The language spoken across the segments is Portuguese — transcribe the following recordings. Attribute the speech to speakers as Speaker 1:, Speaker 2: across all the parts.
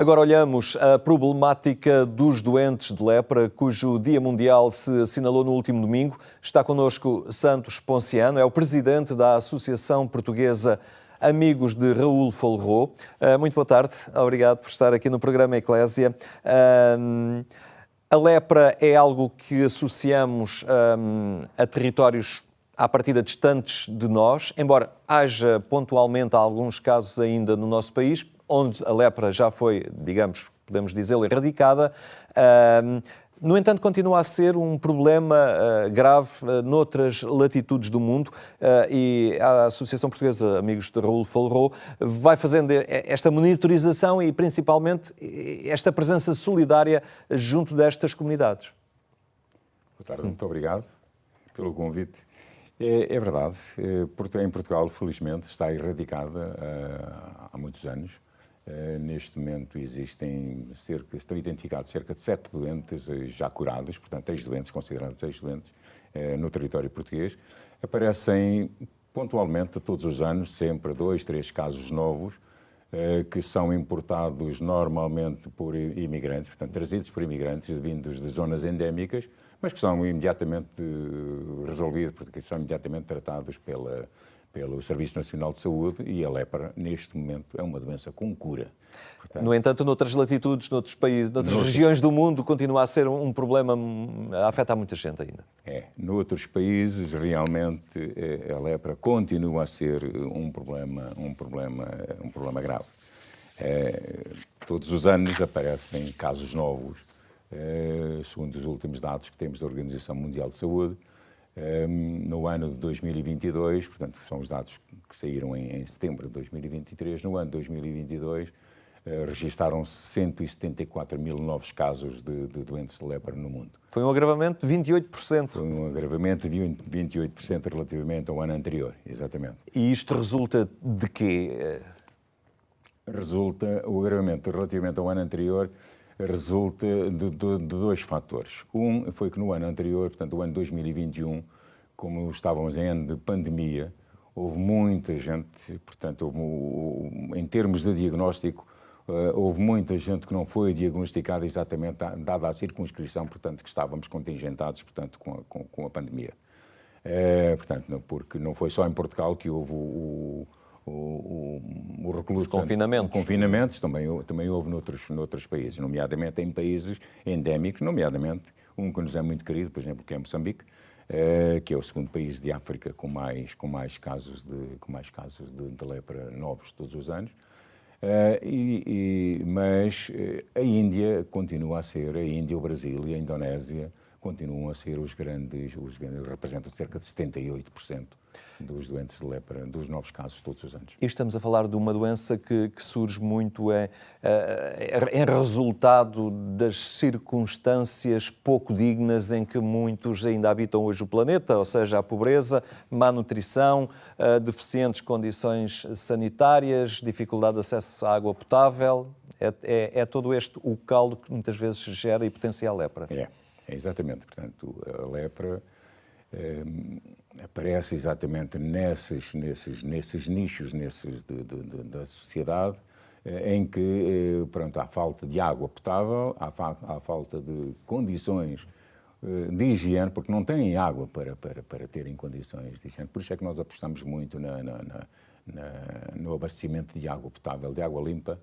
Speaker 1: Agora olhamos a problemática dos doentes de lepra, cujo Dia Mundial se assinalou no último domingo. Está connosco Santos Ponciano, é o presidente da Associação Portuguesa Amigos de Raul Folrot. Muito boa tarde, obrigado por estar aqui no programa Eclésia. A lepra é algo que associamos a territórios à partida distantes de nós, embora haja pontualmente alguns casos ainda no nosso país, onde a lepra já foi, digamos, podemos dizê-lo, erradicada. No entanto, continua a ser um problema grave noutras latitudes do mundo e a Associação Portuguesa Amigos de Raul Folrot vai fazendo esta monitorização e, principalmente, esta presença solidária junto destas comunidades.
Speaker 2: Boa tarde, muito obrigado pelo convite. É verdade, em Portugal, felizmente, está erradicada há muitos anos. Neste momento estão identificados cerca de 7 doentes já curados, portanto, ex-doentes, considerados ex-doentes, no território português. Aparecem pontualmente, todos os anos, sempre 2, 3 casos novos, que são importados normalmente por imigrantes, portanto, trazidos por imigrantes vindos de zonas endémicas, mas que são imediatamente resolvidos, porque são imediatamente tratados pelo Serviço Nacional de Saúde, e a lepra, neste momento, é uma doença com cura. Portanto,
Speaker 1: no entanto, noutras latitudes, noutros países, noutras regiões do mundo, continua a ser um problema a afetar muita gente ainda.
Speaker 2: Noutros países, realmente, a lepra continua a ser um problema grave. Todos os anos aparecem casos novos, segundo os últimos dados que temos da Organização Mundial de Saúde. No ano de 2022, portanto, são os dados que saíram em setembro de 2023, no ano de 2022 registaram-se 174 mil novos casos de doentes de lepra no mundo.
Speaker 1: Foi um agravamento de 28%.
Speaker 2: Foi um agravamento de 28% relativamente ao ano anterior, exatamente.
Speaker 1: E isto resulta de quê?
Speaker 2: O agravamento relativamente ao ano anterior resulta de 2 fatores. Um foi que no ano anterior, portanto, o ano 2021, como estávamos em ano de pandemia, houve muita gente, portanto, em termos de diagnóstico, houve muita gente que não foi diagnosticada exatamente dada a circunscrição, portanto, que estávamos contingentados, portanto, com a pandemia. Portanto, porque não foi só em Portugal que houve o recluso, confinamentos também houve noutros países, nomeadamente em países endémicos, nomeadamente um que nos é muito querido, por exemplo, que é Moçambique, que é o segundo país de África com mais casos de lepra novos todos os anos. Mas a Índia continua a ser, a Índia, o Brasil e a Indonésia continuam a ser os grandes representam cerca de 78% dos doentes de lepra, dos novos casos todos os anos.
Speaker 1: E estamos a falar de uma doença que surge muito em resultado das circunstâncias pouco dignas em que muitos ainda habitam hoje o planeta, ou seja, a pobreza, má nutrição, deficientes condições sanitárias, dificuldade de acesso à água potável. É todo este o caldo que muitas vezes gera e potencia a lepra.
Speaker 2: É exatamente. Portanto, a lepra aparece exatamente nesses nichos da sociedade em que, pronto, há falta de água potável, há falta de condições de higiene, porque não têm água para terem condições de higiene. Por isso é que nós apostamos muito no abastecimento de água potável, de água limpa,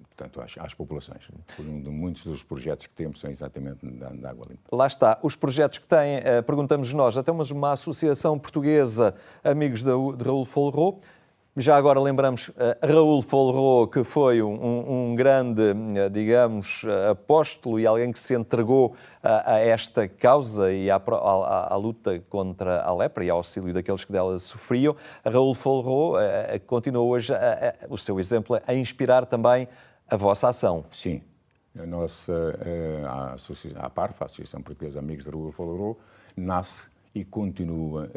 Speaker 2: portanto, às populações. Muitos dos projetos que temos são exatamente da água limpa.
Speaker 1: Lá está. Os projetos que têm, perguntamos nós, até uma associação portuguesa, Amigos de Raul Folrot. Já agora lembramos Raul Folrot, que foi um grande, digamos, apóstolo e alguém que se entregou a esta causa e à luta contra a lepra e ao auxílio daqueles que dela sofriam. Raul Folrot continua hoje o seu exemplo a inspirar também a vossa ação.
Speaker 2: Sim. A APARF, a Associação Portuguesa Amigos de Raul Folrot, nasce e continua,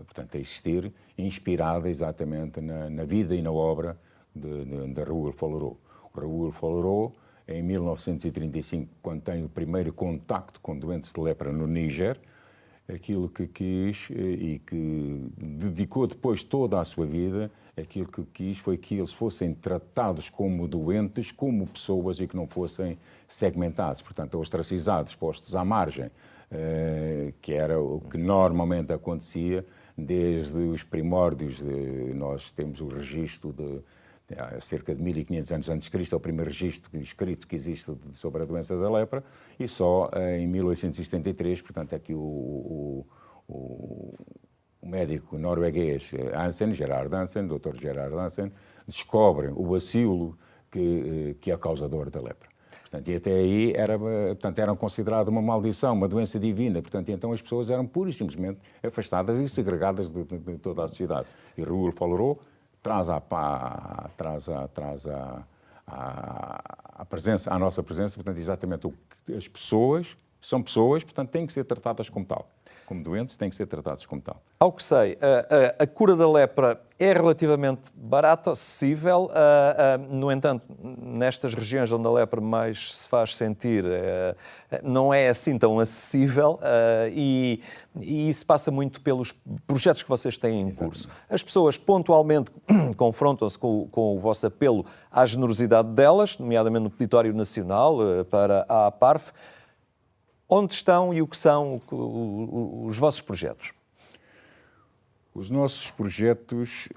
Speaker 2: portanto, a existir, inspirada exatamente na vida e na obra de Raul Folrot. Raul Folrot, em 1935, quando tem o primeiro contacto com doentes de lepra no Níger, aquilo que quis e que dedicou depois toda a sua vida, aquilo que quis foi que eles fossem tratados como doentes, como pessoas e que não fossem segmentados, portanto, ostracizados, postos à margem, que era o que normalmente acontecia desde os primórdios. Nós temos o registro de há cerca de 1500 anos antes de Cristo, é o primeiro registro escrito que existe sobre a doença da lepra, e só em 1873, portanto, é que o médico norueguês Gerard Hansen, Dr. Gerard Hansen, descobre o bacilo que é causador da lepra. Portanto, e até aí eram consideradas uma maldição, uma doença divina. Portanto, e então as pessoas eram pura e simplesmente afastadas e segregadas de toda a sociedade. E Raoul Follereau traz à nossa presença, portanto, exatamente o que as pessoas são pessoas, portanto, têm que ser tratadas como tal. Como doentes, têm que ser tratados como tal.
Speaker 1: Ao que sei, a cura da lepra é relativamente barata, acessível. No entanto, nestas regiões onde a lepra mais se faz sentir, não é assim tão acessível e isso passa muito pelos projetos que vocês têm em curso. As pessoas pontualmente confrontam-se com o vosso apelo à generosidade delas, nomeadamente no Peditório Nacional para a APARF. Onde estão e o que são os vossos projetos?
Speaker 2: Os nossos projetos,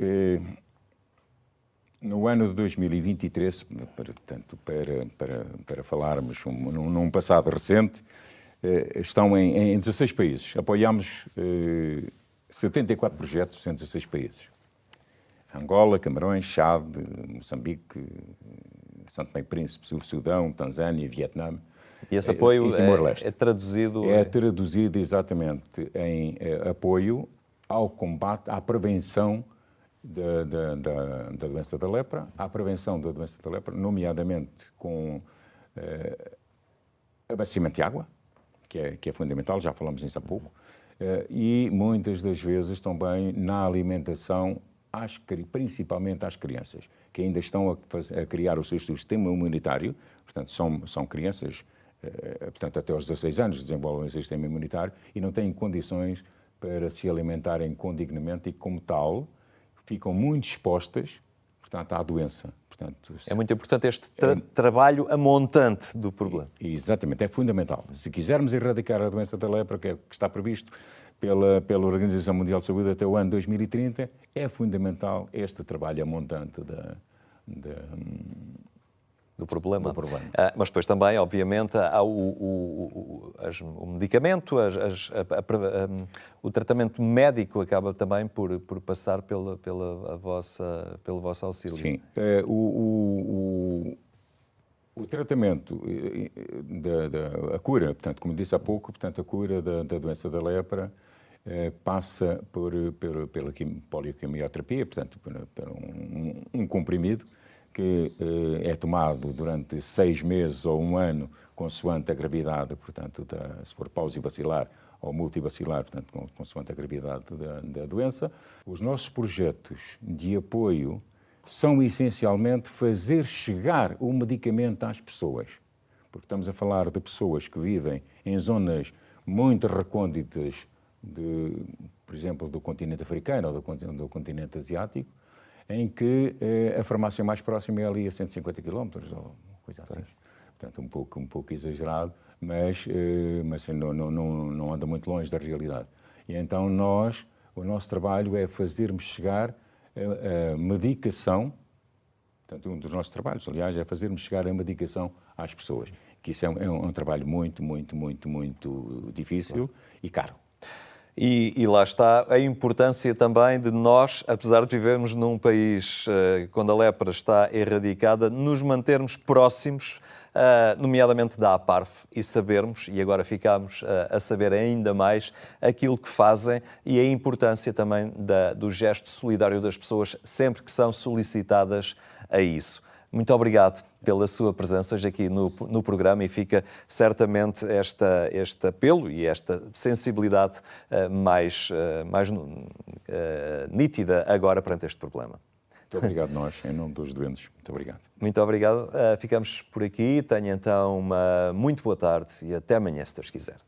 Speaker 2: no ano de 2023, portanto, para falarmos num passado recente, estão em 16 países. Apoiamos 74 projetos em 16 países. Angola, Camarões, Chad, Moçambique, São Tomé e Príncipe, Sudão, Tanzânia, Vietnã.
Speaker 1: E esse apoio é traduzido?
Speaker 2: É traduzido exatamente em apoio ao combate, à prevenção da doença da lepra, nomeadamente com abastecimento de água, que é fundamental, já falamos nisso há pouco, e muitas das vezes também na alimentação, principalmente às crianças, que ainda estão a criar o seu sistema imunitário, portanto, são crianças, portanto, até aos 16 anos desenvolvem o seu sistema imunitário e não têm condições para se alimentarem condignamente e, como tal, ficam muito expostas, portanto, à doença. Portanto,
Speaker 1: é muito importante este trabalho a montante do problema.
Speaker 2: Exatamente, é fundamental. Se quisermos erradicar a doença da lepra, que está previsto pela Organização Mundial de Saúde até o ano 2030, é fundamental este trabalho a montante
Speaker 1: do problema. Mas depois também, obviamente, há o medicamento, o tratamento médico acaba também por passar pelo vosso auxílio.
Speaker 2: Sim. O tratamento, a cura, portanto, como disse há pouco, portanto, a cura da doença da lepra passa pela polioquimioterapia, portanto, por um comprimido que é tomado durante 6 meses ou 1 ano, consoante a gravidade, portanto, se for pausibacilar ou multibacilar, portanto, consoante a gravidade da doença. Os nossos projetos de apoio são essencialmente fazer chegar o medicamento às pessoas, porque estamos a falar de pessoas que vivem em zonas muito recônditas, por exemplo, do continente africano ou do continente asiático, em que a farmácia mais próxima é ali a 150 km, ou coisa assim. Portanto, um pouco exagerado, mas não anda muito longe da realidade. E então o nosso trabalho é fazermos chegar a medicação, portanto, um dos nossos trabalhos, aliás, é fazermos chegar a medicação às pessoas, que isso é um trabalho muito, muito, muito, muito difícil e caro.
Speaker 1: E lá está a importância também de nós, apesar de vivermos num país quando a lepra está erradicada, nos mantermos próximos, nomeadamente da APARF, e sabermos, e agora ficamos a saber ainda mais, aquilo que fazem e a importância também do gesto solidário das pessoas sempre que são solicitadas a isso. Muito obrigado pela sua presença hoje aqui no programa e fica certamente este apelo e esta sensibilidade mais nítida agora perante este problema.
Speaker 2: Muito obrigado nós, em nome dos doentes. Muito obrigado.
Speaker 1: Muito obrigado. Ficamos por aqui. Tenha então uma muito boa tarde e até amanhã, se Deus quiser.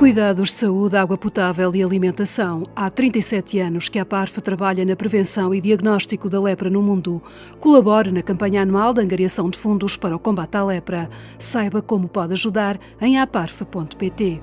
Speaker 3: Cuidados de saúde, água potável e alimentação. Há 37 anos que a APARF trabalha na prevenção e diagnóstico da lepra no mundo. Colabora na campanha anual de angariação de fundos para o combate à lepra. Saiba como pode ajudar em aparf.pt.